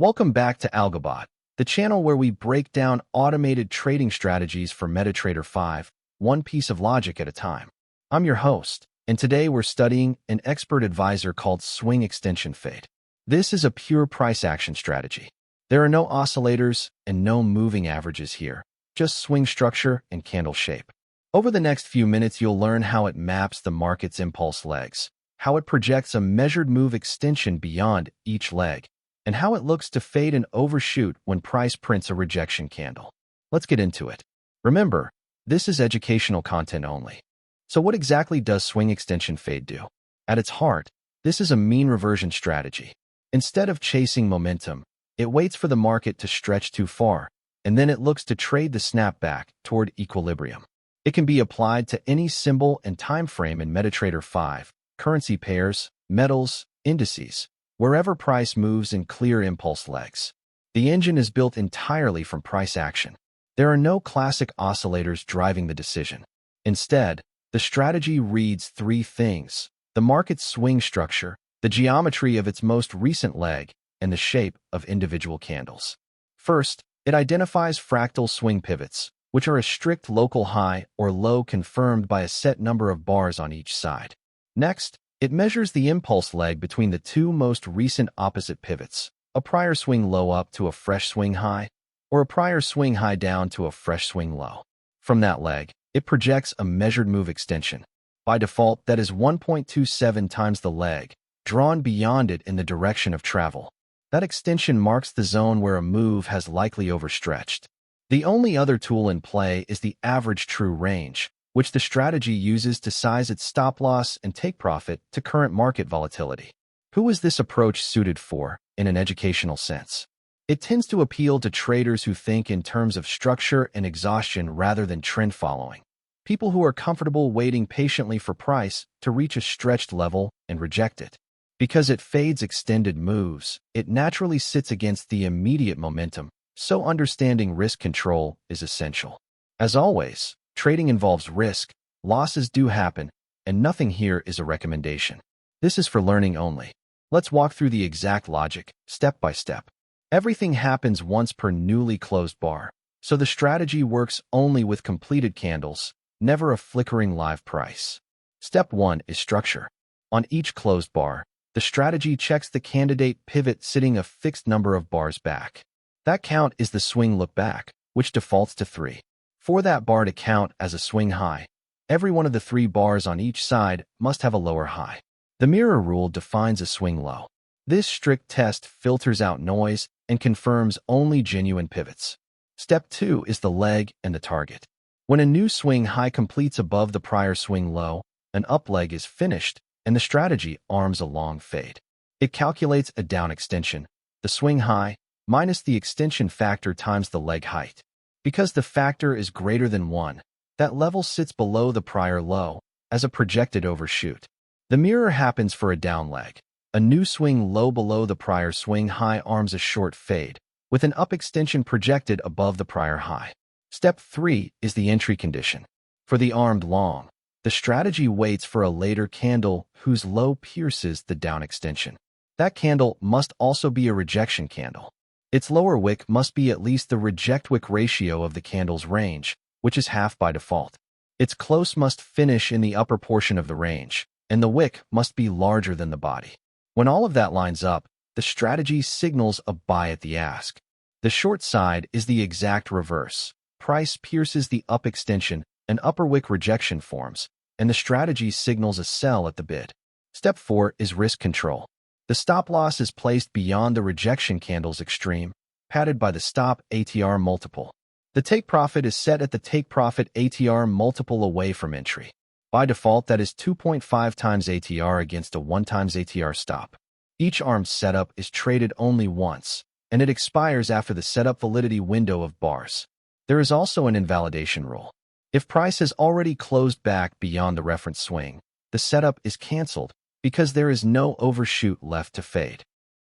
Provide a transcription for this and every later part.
Welcome back to AlgoBot, the channel where we break down automated trading strategies for MetaTrader 5, one piece of logic at a time. I'm your host, and today we're studying an expert advisor called Swing Extension Fade. This is a pure price action strategy. There are no oscillators and no moving averages here, just swing structure and candle shape. Over the next few minutes, you'll learn how it maps the market's impulse legs, how it projects a measured move extension beyond each leg, and how it looks to fade and overshoot when price prints a rejection candle. Let's get into it. Remember, this is educational content only. So what exactly does swing extension fade do? At its heart, this is a mean reversion strategy. Instead of chasing momentum, it waits for the market to stretch too far, and then it looks to trade the snapback toward equilibrium. It can be applied to any symbol and time frame in MetaTrader 5, currency pairs, metals, indices, wherever price moves in clear impulse legs. The engine is built entirely from price action. There are no classic oscillators driving the decision. Instead, the strategy reads three things: the market's swing structure, the geometry of its most recent leg, and the shape of individual candles. First, it identifies fractal swing pivots, which are a strict local high or low confirmed by a set number of bars on each side. Next, it measures the impulse leg between the two most recent opposite pivots, a prior swing low up to a fresh swing high, or a prior swing high down to a fresh swing low. From that leg, it projects a measured move extension. By default, that is 1.27 times the leg, drawn beyond it in the direction of travel. That extension marks the zone where a move has likely overstretched. The only other tool in play is the average true range, which the strategy uses to size its stop loss and take profit to current market volatility. Who is this approach suited for, in an educational sense? It tends to appeal to traders who think in terms of structure and exhaustion rather than trend following. People who are comfortable waiting patiently for price to reach a stretched level and reject it. Because it fades extended moves, it naturally sits against the immediate momentum, so understanding risk control is essential. As always, trading involves risk, losses do happen, and nothing here is a recommendation. This is for learning only. Let's walk through the exact logic, step by step. Everything happens once per newly closed bar, so the strategy works only with completed candles, never a flickering live price. Step 1 is structure. On each closed bar, the strategy checks the candidate pivot sitting a fixed number of bars back. That count is the swing look back, which defaults to 3. For that bar to count as a swing high, every one of the 3 bars on each side must have a lower high. The mirror rule defines a swing low. This strict test filters out noise and confirms only genuine pivots. Step 2 is the leg and the target. When a new swing high completes above the prior swing low, an up leg is finished, and the strategy arms a long fade. It calculates a down extension, the swing high, minus the extension factor times the leg height. Because the factor is greater than 1, that level sits below the prior low as a projected overshoot. The mirror happens for a down leg. A new swing low below the prior swing high arms a short fade, with an up extension projected above the prior high. Step 3 is the entry condition. For the armed long, the strategy waits for a later candle whose low pierces the down extension. That candle must also be a rejection candle. Its lower wick must be at least the RejectWickRatio of the candle's range, which is half by default. Its close must finish in the upper portion of the range, and the wick must be larger than the body. When all of that lines up, the strategy signals a buy at the ask. The short side is the exact reverse. Price pierces the up extension, an upper wick rejection forms, and the strategy signals a sell at the bid. Step 4 is risk control. The stop loss is placed beyond the rejection candle's extreme, padded by the stop ATR multiple. The take profit is set at the take profit ATR multiple away from entry. By default, that is 2.5 times ATR against a 1 times ATR stop. Each armed setup is traded only once, and it expires after the setup validity window of bars. There is also an invalidation rule. If price has already closed back beyond the reference swing, the setup is canceled, because there is no overshoot left to fade.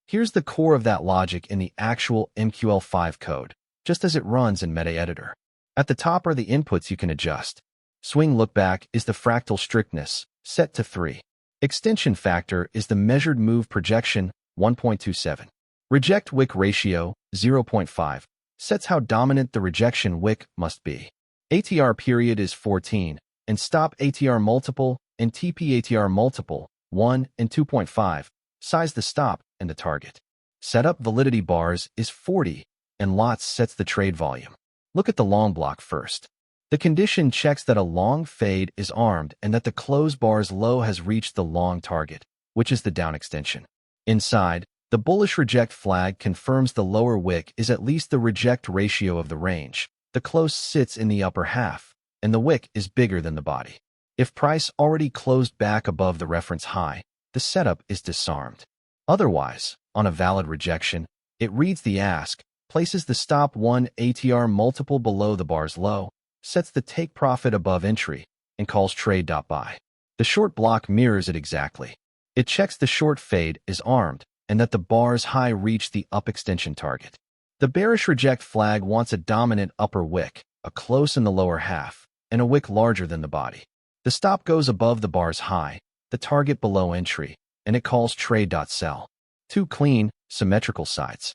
Here's the core of that logic in the actual MQL5 code, just as it runs in MetaEditor. At the top are the inputs you can adjust. Swing lookback is the fractal strictness, set to 3. ExtensionFactor is the measured move projection, 1.27. RejectWickRatio 0.5 sets how dominant the rejection wick must be. ATR period is 14, and StopATR multiple and TpATR multiple 1 and 2.5 size the stop and the target. Setup validity bars is 40, and lots sets the trade volume. Look at the long block first. The condition checks that a long fade is armed and that the close bar's low has reached the long target, which is the down extension. Inside, the bullish reject flag confirms the lower wick is at least the reject ratio of the range. The close sits in the upper half, and the wick is bigger than the body. If price already closed back above the reference high, the setup is disarmed. Otherwise, on a valid rejection, it reads the ask, places the stop 1 ATR multiple below the bar's low, sets the take profit above entry, and calls trade.buy. The short block mirrors it exactly. It checks the short fade is armed and that the bar's high reached the up extension target. The bearish reject flag wants a dominant upper wick, a close in the lower half, and a wick larger than the body. The stop goes above the bar's high, the target below entry, and it calls trade.sell. Two clean, symmetrical sides.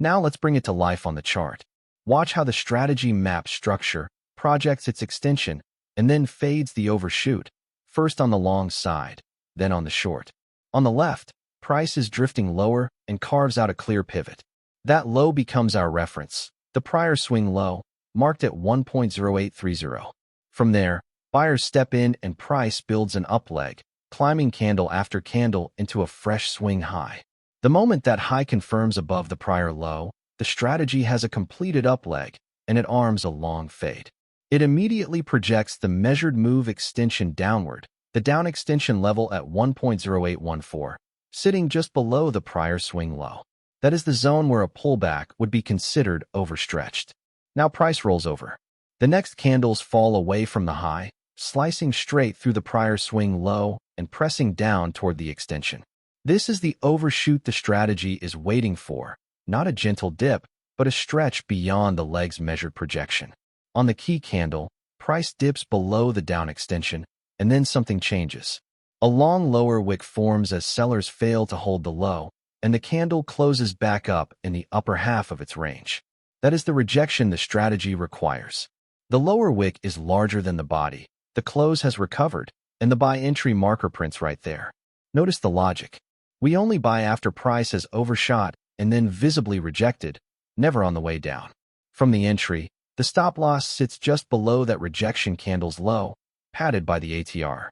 Now let's bring it to life on the chart. Watch how the strategy maps structure, projects its extension, and then fades the overshoot, first on the long side, then on the short. On the left, price is drifting lower and carves out a clear pivot. That low becomes our reference, the prior swing low, marked at 1.0830. From there, buyers step in and price builds an up leg, climbing candle after candle into a fresh swing high. The moment that high confirms above the prior low, the strategy has a completed up leg, and it arms a long fade. It immediately projects the measured move extension downward, the down extension level at 1.0814, sitting just below the prior swing low. That is the zone where a pullback would be considered overstretched. Now price rolls over. The next candles fall away from the high, slicing straight through the prior swing low and pressing down toward the extension. This is the overshoot the strategy is waiting for, not a gentle dip, but a stretch beyond the leg's measured projection. On the key candle, price dips below the down extension, and then something changes. A long lower wick forms as sellers fail to hold the low, and the candle closes back up in the upper half of its range. That is the rejection the strategy requires. The lower wick is larger than the body, the close has recovered, and the buy entry marker prints right there. Notice the logic. We only buy after price has overshot and then visibly rejected, never on the way down. From the entry, the stop loss sits just below that rejection candle's low, padded by the ATR.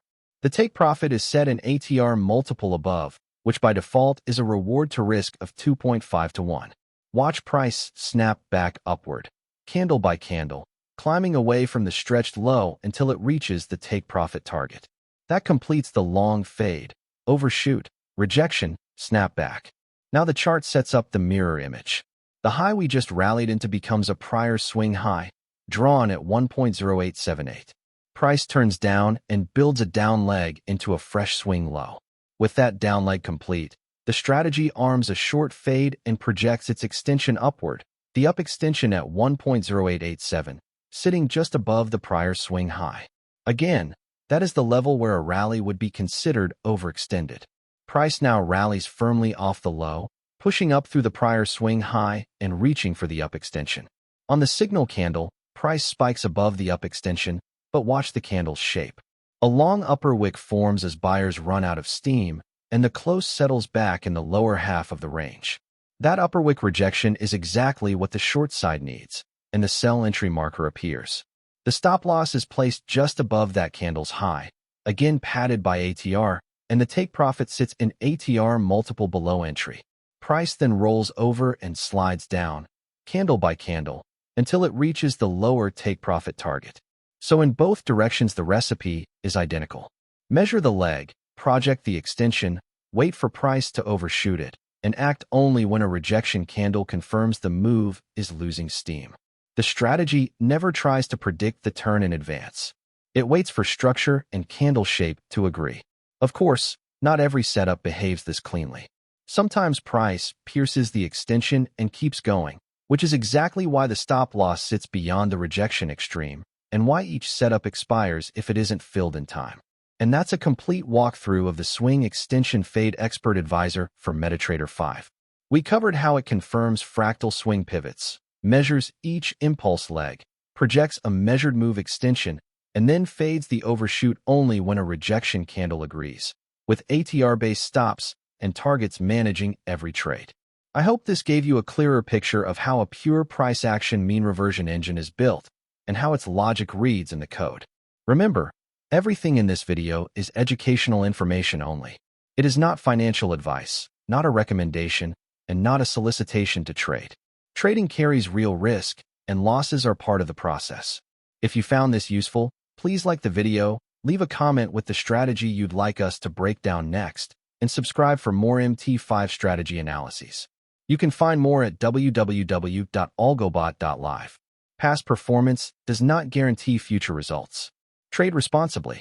The take profit is set an ATR multiple above, which by default is a reward to risk of 2.5 to 1. Watch price snap back upward, candle by candle, climbing away from the stretched low until it reaches the take profit target. That completes the long fade, overshoot, rejection, snapback. Now the chart sets up the mirror image. The high we just rallied into becomes a prior swing high, drawn at 1.0878. Price turns down and builds a down leg into a fresh swing low. With that down leg complete, the strategy arms a short fade and projects its extension upward, the up extension at 1.0887, sitting just above the prior swing high. Again, that is the level where a rally would be considered overextended. Price now rallies firmly off the low, pushing up through the prior swing high and reaching for the up extension. On the signal candle, price spikes above the up extension, but watch the candle's shape. A long upper wick forms as buyers run out of steam, and the close settles back in the lower half of the range. That upper wick rejection is exactly what the short side needs, and the sell entry marker appears. The stop loss is placed just above that candle's high, again padded by ATR, and the take profit sits in ATR multiple below entry. Price then rolls over and slides down, candle by candle, until it reaches the lower take profit target. So in both directions the recipe is identical. Measure the leg, project the extension, wait for price to overshoot it, and act only when a rejection candle confirms the move is losing steam. The strategy never tries to predict the turn in advance. It waits for structure and candle shape to agree. Of course, not every setup behaves this cleanly. Sometimes price pierces the extension and keeps going, which is exactly why the stop loss sits beyond the rejection extreme, and why each setup expires if it isn't filled in time. And that's a complete walkthrough of the Swing Extension Fade Expert Advisor for MetaTrader 5. We covered how it confirms fractal swing pivots, measures each impulse leg, projects a measured move extension, and then fades the overshoot only when a rejection candle agrees, with ATR-based stops and targets managing every trade. I hope this gave you a clearer picture of how a pure price action mean reversion engine is built and how its logic reads in the code. Remember, everything in this video is educational information only. It is not financial advice, not a recommendation, and not a solicitation to trade. Trading carries real risk, and losses are part of the process. If you found this useful, please like the video, leave a comment with the strategy you'd like us to break down next, and subscribe for more MT5 strategy analyses. You can find more at www.algobot.live. Past performance does not guarantee future results. Trade responsibly.